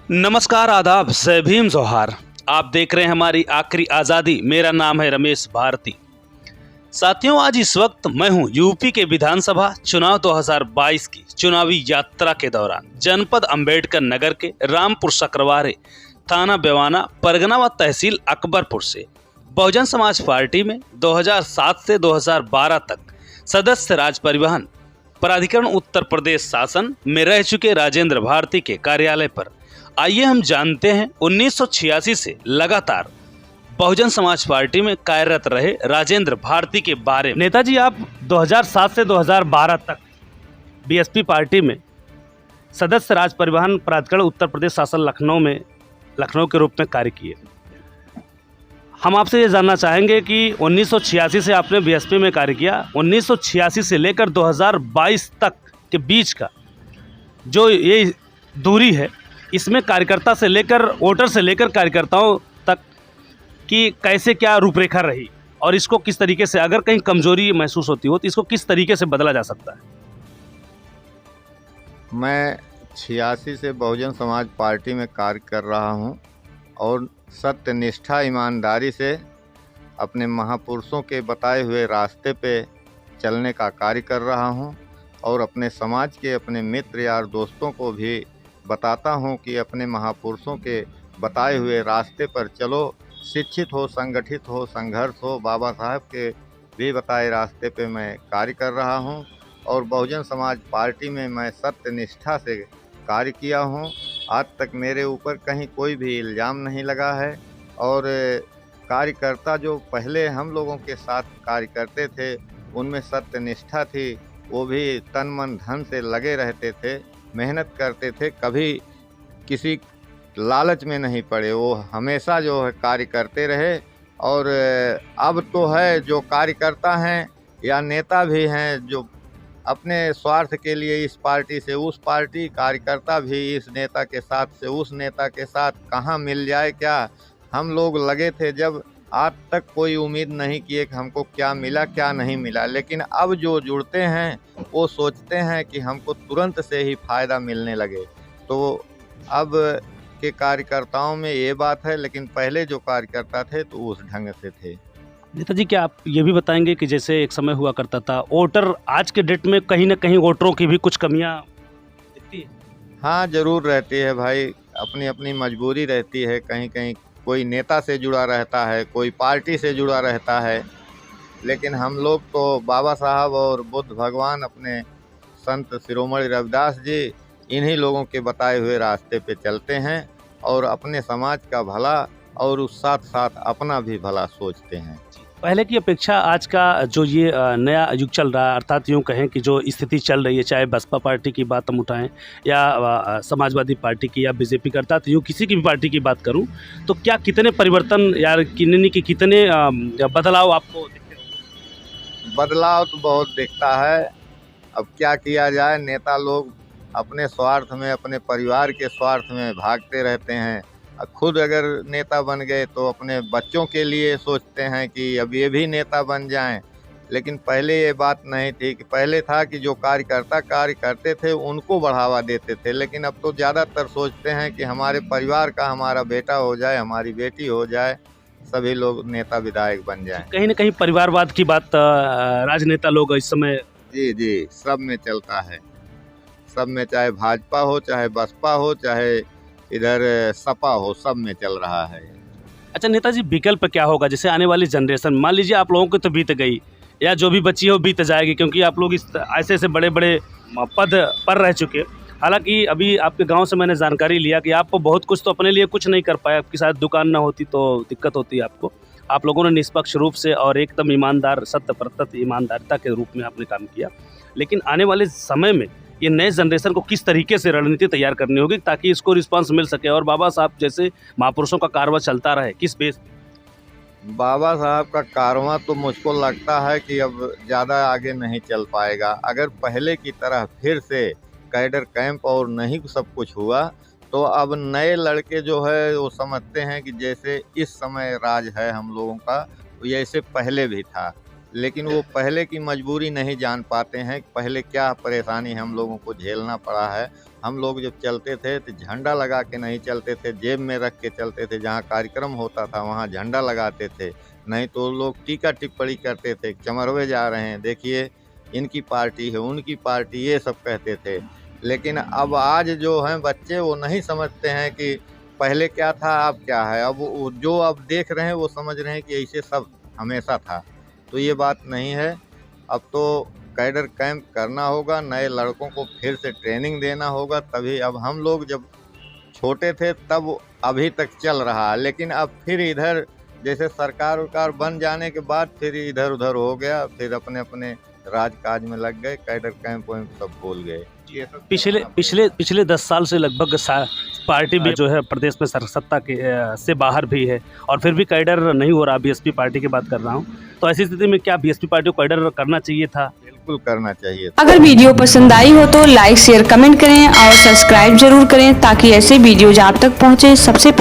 नमस्कार, आदाब, जय भीम, जोहार। आप देख रहे हैं हमारी आखिरी आज़ादी। मेरा नाम है रमेश भारती। साथियों, आज इस वक्त मैं हूं यूपी के विधानसभा चुनाव 2022 की चुनावी यात्रा के दौरान जनपद अंबेडकर नगर के रामपुर सकरवारे, थाना बेवाना, परगना व तहसील अकबरपुर से बहुजन समाज पार्टी में 2007 से 2012 तक सदस्य राज परिवहन प्राधिकरण उत्तर प्रदेश शासन में रह चुके राजेंद्र भारती के कार्यालय पर आइए हम जानते हैं 1986 से लगातार बहुजन समाज पार्टी में कार्यरत रहे राजेंद्र भारती के बारे में। नेताजी, आप 2007 से 2012 तक बीएसपी पार्टी में सदस्य राज परिवहन प्राधिकरण उत्तर प्रदेश शासन लखनऊ के रूप में कार्य किए। हम आपसे ये जानना चाहेंगे कि 1986 से आपने बीएसपी में कार्य किया, 1986 से लेकर 2022 तक के बीच का जो ये दूरी है, इसमें कार्यकर्ता से लेकर वोटर से लेकर कार्यकर्ताओं तक की कैसे क्या रूपरेखा रही और इसको किस तरीके से, अगर कहीं कमजोरी महसूस होती हो तो इसको किस तरीके से बदला जा सकता है? मैं 86 से बहुजन समाज पार्टी में कार्य कर रहा हूं और सत्य, निष्ठा, ईमानदारी से अपने महापुरुषों के बताए हुए रास्ते पे चलने का कार्य कर रहा हूं और अपने समाज के, अपने मित्र यार दोस्तों को भी बताता हूं कि अपने महापुरुषों के बताए हुए रास्ते पर चलो, शिक्षित हो, संगठित हो, संघर्ष हो। बाबा साहब के भी बताए रास्ते पे मैं कार्य कर रहा हूं और बहुजन समाज पार्टी में मैं सत्य निष्ठा से कार्य किया हूं। आज तक मेरे ऊपर कहीं कोई भी इल्ज़ाम नहीं लगा है और कार्यकर्ता जो पहले हम लोगों के साथ कार्य करते थे उनमें सत्य निष्ठा थी, वो भी तन मन धन से लगे रहते थे, मेहनत करते थे, कभी किसी लालच में नहीं पड़े, वो हमेशा जो है कार्य करते रहे। और अब तो है जो कार्यकर्ता हैं या नेता भी हैं जो अपने स्वार्थ के लिए इस पार्टी से उस पार्टी, कार्यकर्ता भी इस नेता के साथ से उस नेता के साथ, कहाँ मिल जाए क्या। हम लोग लगे थे जब, आज तक कोई उम्मीद नहीं किए कि हमको क्या मिला क्या नहीं मिला, लेकिन अब जो जुड़ते हैं वो सोचते हैं कि हमको तुरंत से ही फ़ायदा मिलने लगे। तो अब के कार्यकर्ताओं में ये बात है, लेकिन पहले जो कार्यकर्ता थे तो उस ढंग से थे। नेताजी, क्या आप ये भी बताएंगे कि जैसे एक समय हुआ करता था, वोटर आज के डेट में कहीं ना कहीं वोटरों की भी कुछ कमियां दिखती है? हाँ, ज़रूर रहती है भाई, अपनी अपनी मजबूरी रहती है। कहीं कहीं कोई नेता से जुड़ा रहता है, कोई पार्टी से जुड़ा रहता है, लेकिन हम लोग तो बाबा साहब और बुद्ध भगवान, अपने संत शिरोमणि रविदास जी, इन्हीं लोगों के बताए हुए रास्ते पे चलते हैं और अपने समाज का भला और उस साथ साथ अपना भी भला सोचते हैं। पहले की अपेक्षा आज का जो ये नया युग चल रहा है, अर्थात यूँ कहें कि जो स्थिति चल रही है, चाहे बसपा पार्टी की बात हम उठाएं या समाजवादी पार्टी की या बीजेपी की, अर्थात यूँ किसी की भी पार्टी की बात करूं, तो क्या कितने परिवर्तन या कितने बदलाव आपको दिखते हैं? बदलाव तो बहुत दिखता है। अब क्या किया जाए, नेता लोग अपने स्वार्थ में, अपने परिवार के स्वार्थ में भागते रहते हैं। खुद अगर नेता बन गए तो अपने बच्चों के लिए सोचते हैं कि अब ये भी नेता बन जाएं, लेकिन पहले ये बात नहीं थी। कि पहले था कि जो कार्यकर्ता कार्य करते थे उनको बढ़ावा देते थे, लेकिन अब तो ज़्यादातर सोचते हैं कि हमारे परिवार का हमारा बेटा हो जाए, हमारी बेटी हो जाए, सभी लोग नेता विधायक बन जाएं। कहीं ना कहीं परिवारवाद की बात राजनेता लोग इस समय जी, सब में चलता है। सब में, चाहे भाजपा हो, चाहे बसपा हो, चाहे इधर सपा हो, सब में चल रहा है। अच्छा नेताजी, विकल्प क्या होगा? जैसे आने वाली जनरेशन, मान लीजिए आप लोगों की तो बीत गई या जो भी बची हो बीत जाएगी, क्योंकि आप लोग इस ऐसे ऐसे बड़े बड़े पद पर रह चुके। हालांकि अभी आपके गांव से मैंने जानकारी लिया कि आप बहुत कुछ तो अपने लिए कुछ नहीं कर पाए, आपकी शायद दुकान ना होती तो दिक्कत होती आपको। आप लोगों ने निष्पक्ष रूप से और एकदम ईमानदार, शत प्रतिशत ईमानदारिता के रूप में आपने काम किया। लेकिन आने वाले समय में ये नए जनरेशन को किस तरीके से रणनीति तैयार करनी होगी ताकि इसको रिस्पांस मिल सके और बाबा साहब जैसे महापुरुषों का कारवां चलता रहे? किस बेस पे? बाबा साहब का कारवां तो मुझको लगता है कि अब ज़्यादा आगे नहीं चल पाएगा। अगर पहले की तरह फिर से कैडर कैंप और नहीं सब कुछ हुआ तो अब नए लड़के जो है वो समझते हैं कि जैसे इस समय राज है हम लोगों का, जैसे पहले भी था। लेकिन वो पहले की मजबूरी नहीं जान पाते हैं कि पहले क्या परेशानी हम लोगों को झेलना पड़ा है। हम लोग जब चलते थे तो झंडा लगा के नहीं चलते थे, जेब में रख के चलते थे। जहाँ कार्यक्रम होता था वहाँ झंडा लगाते थे, नहीं तो लोग टीका टिप्पणी करते थे, चमरवे जा रहे हैं, देखिए इनकी पार्टी है, उनकी पार्टी, ये सब कहते थे। लेकिन अब आज जो हैं बच्चे वो नहीं समझते हैं कि पहले क्या था अब क्या है। अब वो जो अब देख रहे हैं वो समझ रहे हैं कि ऐसे सब हमेशा था, तो ये बात नहीं है। अब तो कैडर कैंप करना होगा, नए लड़कों को फिर से ट्रेनिंग देना होगा, तभी। अब हम लोग जब छोटे थे तब अभी तक चल रहा है, लेकिन अब फिर इधर जैसे सरकार उरकार बन जाने के बाद फिर इधर उधर हो गया, फिर अपने अपने राजकाज में लग गए, कैडर कैंप वैम्प सब भूल गए। पिछले 10 साल से लगभग पार्टी भी जो है प्रदेश में सत्ता के से बाहर भी है और फिर भी कैडर नहीं हो रहा। बीएसपी पार्टी की बात कर रहा हूँ, तो ऐसी स्थिति में क्या बीएसपी पार्टी को कैडर करना चाहिए था? बिल्कुल करना चाहिए था। अगर वीडियो पसंद आई हो तो लाइक शेयर कमेंट करें और सब्सक्राइब जरूर करें ताकि ऐसे वीडियोज आप तक पहुँचे सबसे